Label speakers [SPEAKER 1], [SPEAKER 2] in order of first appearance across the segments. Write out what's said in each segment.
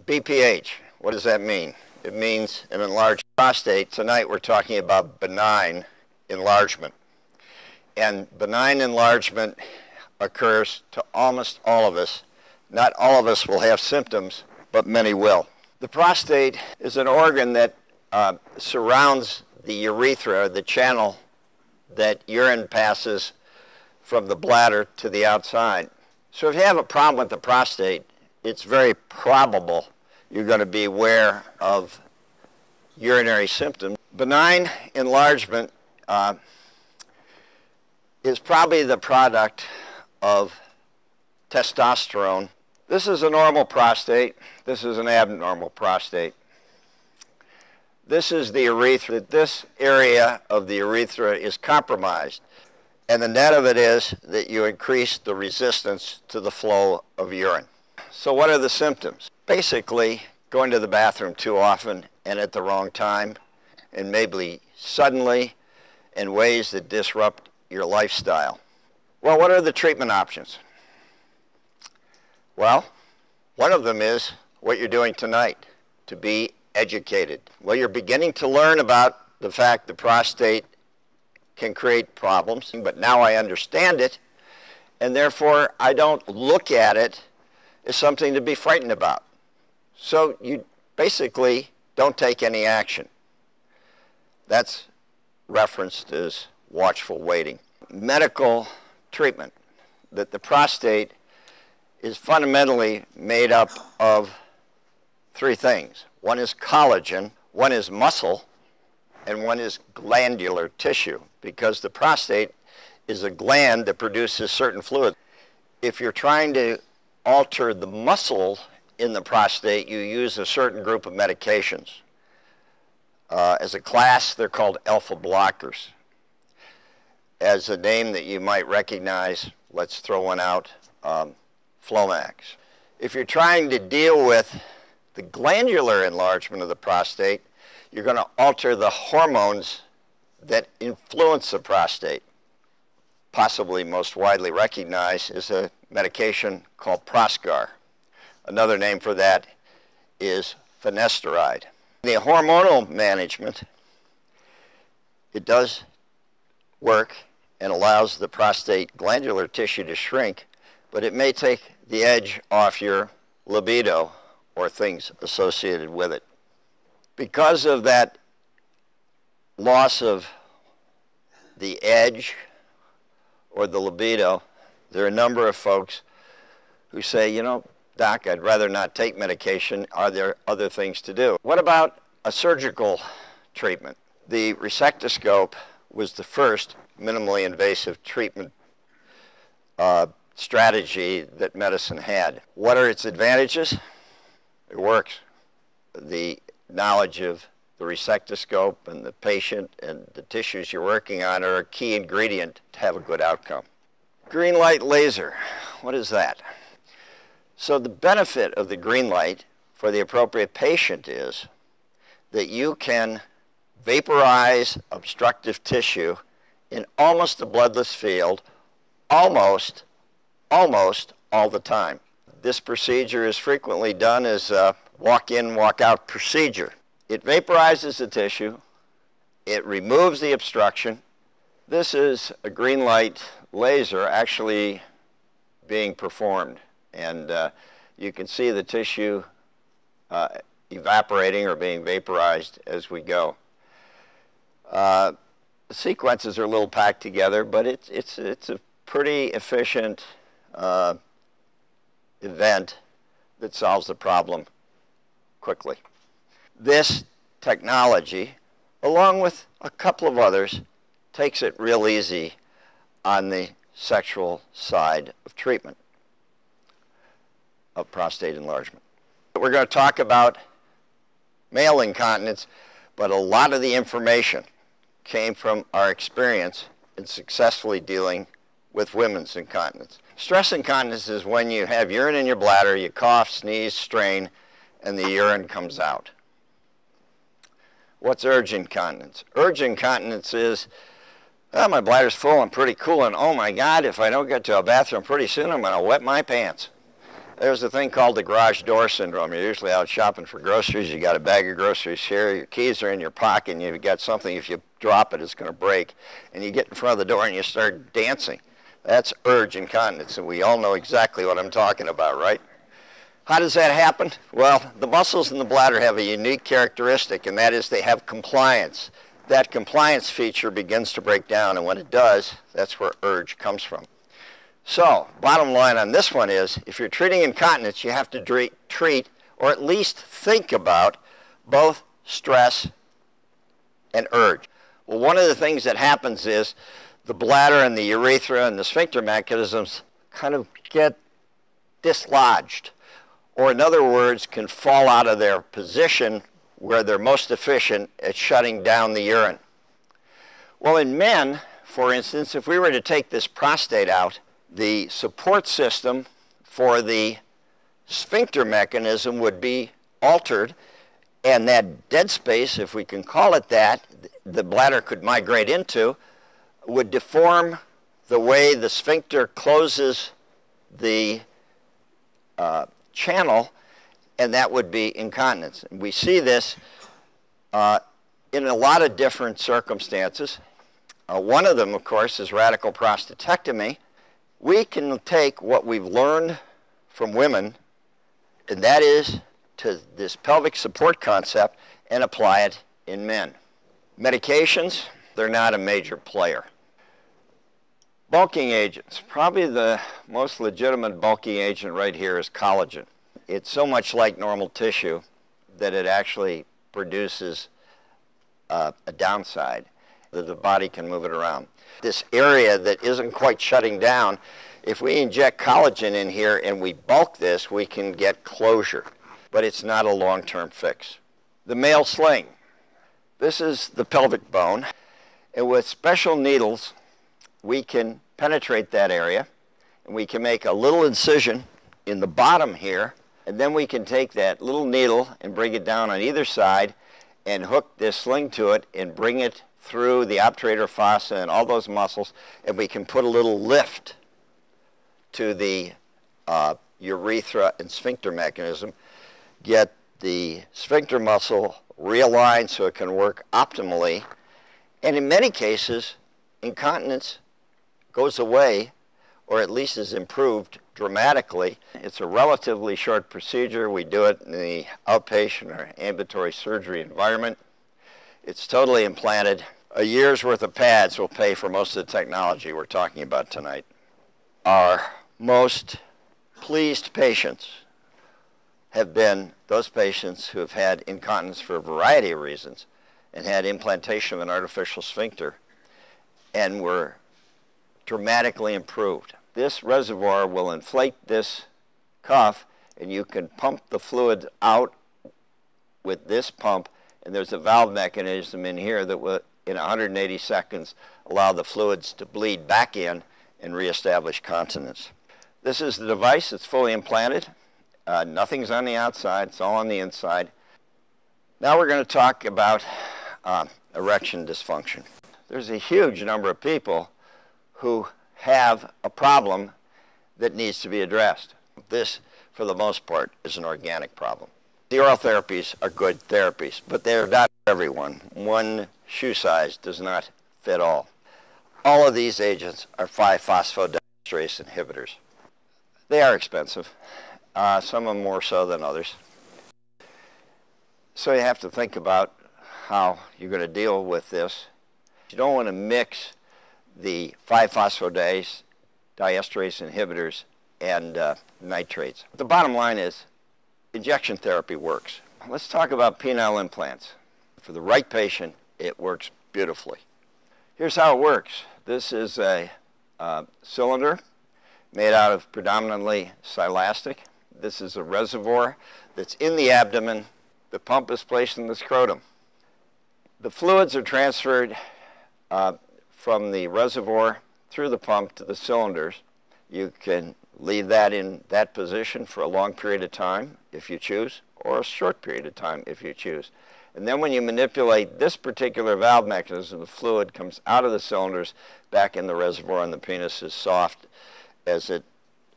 [SPEAKER 1] BPH, what does that mean? It means an enlarged prostate. Tonight we're talking about benign enlargement. And benign enlargement occurs to almost all of us. Not all of us will have symptoms, but many will. The prostate is an organ that surrounds the urethra, the channel that urine passes from the bladder to the outside. So if you have a problem with the prostate, it's very probable you're going to be aware of urinary symptoms. Benign enlargement is probably the product of testosterone. This is a normal prostate. This is an abnormal prostate. This is the urethra. This area of the urethra is compromised. And the net of it is that you increase the resistance to the flow of urine. So what are the symptoms? Basically, going to the bathroom too often and at the wrong time, and maybe suddenly, in ways that disrupt your lifestyle. Well, what are the treatment options? Well, one of them is what you're doing tonight, to be educated. Well, you're beginning to learn about the fact the prostate can create problems, but now I understand it, and therefore I don't look at it as something to be frightened about. So you basically don't take any action. That's referenced as watchful waiting. Medical treatment, that the prostate is fundamentally made up of three things. One is collagen, one is muscle, and one is glandular tissue, because the prostate is a gland that produces certain fluid. If you're trying to alter the muscle in the prostate, you use a certain group of medications. As a class, they're called alpha blockers. As a name that you might recognize, let's throw one out, Flomax. If you're trying to deal with the glandular enlargement of the prostate, you're going to alter the hormones that influence the prostate. Possibly most widely recognized is a medication called Proscar. Another name for that is finasteride. The hormonal management, it does work and allows the prostate glandular tissue to shrink, but it may take the edge off your libido or things associated with it. Because of that loss of the edge or the libido, there are a number of folks who say, you know, Doc, I'd rather not take medication. Are there other things to do? What about a surgical treatment? The resectoscope was the first minimally invasive treatment strategy that medicine had. What are its advantages? It works. The knowledge of the resectoscope and the patient and the tissues you're working on are a key ingredient to have a good outcome. Green light laser, what is that? So the benefit of the green light for the appropriate patient is that you can vaporize obstructive tissue in almost a bloodless field, almost all the time. This procedure is frequently done as a walk-in, walk-out procedure. It vaporizes the tissue, it removes the obstruction. This is a green light laser actually being performed, and you can see the tissue evaporating or being vaporized as we go. The sequences are a little packed together, but it's a pretty efficient event that solves the problem quickly. This technology, along with a couple of others, takes it real easy on the sexual side of treatment of prostate enlargement. We're going to talk about male incontinence, but a lot of the information came from our experience in successfully dealing with women's incontinence. Stress incontinence is when you have urine in your bladder, you cough, sneeze, strain, and the urine comes out. What's urge incontinence? Urge incontinence is, oh, my bladder's full, I'm pretty cool, and oh my God, if I don't get to a bathroom pretty soon, I'm going to wet my pants. There's a thing called the garage door syndrome. You're usually out shopping for groceries. You got a bag of groceries here. Your keys are in your pocket, and you've got something. If you drop it, it's going to break. And you get in front of the door and you start dancing. That's urge incontinence, and we all know exactly what I'm talking about, right? How does that happen? Well, the muscles in the bladder have a unique characteristic, and that is they have compliance. That compliance feature begins to break down, and when it does, that's where urge comes from. So, bottom line on this one is, if you're treating incontinence, you have to treat, or at least think about, both stress and urge. Well, one of the things that happens is the bladder and the urethra and the sphincter mechanisms kind of get dislodged, or in other words, can fall out of their position where they're most efficient at shutting down the urine. Well, in men, for instance, if we were to take this prostate out, the support system for the sphincter mechanism would be altered, and that dead space, if we can call it that, the bladder could migrate into, would deform the way the sphincter closes the channel, and that would be incontinence. And we see this in a lot of different circumstances. One of them, of course, is radical prostatectomy. We can take what we've learned from women, and that is to this pelvic support concept, and apply it in men. Medications, they're not a major player. Bulking agents. Probably the most legitimate bulking agent right here is collagen. It's so much like normal tissue that it actually produces a downside, that the body can move it around. This area that isn't quite shutting down, if we inject collagen in here and we bulk this, we can get closure, but it's not a long-term fix. The male sling. This is the pelvic bone, and with special needles, we can penetrate that area, and we can make a little incision in the bottom here, and then we can take that little needle and bring it down on either side and hook this sling to it and bring it through the obturator fossa and all those muscles, and we can put a little lift to the urethra and sphincter mechanism, get the sphincter muscle realigned so it can work optimally, and in many cases, incontinence goes away, or at least is improved dramatically. It's a relatively short procedure. We do it in the outpatient or ambulatory surgery environment. It's totally implanted. A year's worth of pads will pay for most of the technology we're talking about tonight. Our most pleased patients have been those patients who have had incontinence for a variety of reasons and had implantation of an artificial sphincter and were dramatically improved. This reservoir will inflate this cuff, and you can pump the fluid out with this pump, and there's a valve mechanism in here that will, in 180 seconds, allow the fluids to bleed back in and reestablish continence. This is the device. It's fully implanted. Nothing's on the outside. It's all on the inside. Now we're going to talk about erection dysfunction. There's a huge number of people who have a problem that needs to be addressed. This, for the most part, is an organic problem. The oral therapies are good therapies, but they're not for everyone. One shoe size does not fit all. All of these agents are 5-phosphodiesterase inhibitors. They are expensive, some of them more so than others. So you have to think about how you're going to deal with this. You don't want to mix the 5-phosphodiesterase inhibitors and nitrates. The bottom line is injection therapy works. Let's talk about penile implants. For the right patient, it works beautifully. Here's how it works. This is a cylinder made out of predominantly silastic. This is a reservoir that's in the abdomen. The pump is placed in the scrotum. The fluids are transferred from the reservoir through the pump to the cylinders. You can leave that in that position for a long period of time if you choose, or a short period of time if you choose. And then when you manipulate this particular valve mechanism, the fluid comes out of the cylinders back in the reservoir, and the penis is soft as it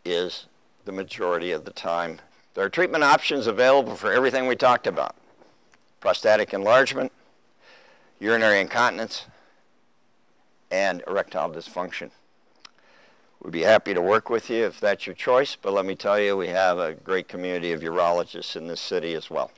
[SPEAKER 1] is the majority of the time. There are treatment options available for everything we talked about: prostatic enlargement, urinary incontinence, and erectile dysfunction. We'd be happy to work with you if that's your choice, but let me tell you, we have a great community of urologists in this city as well.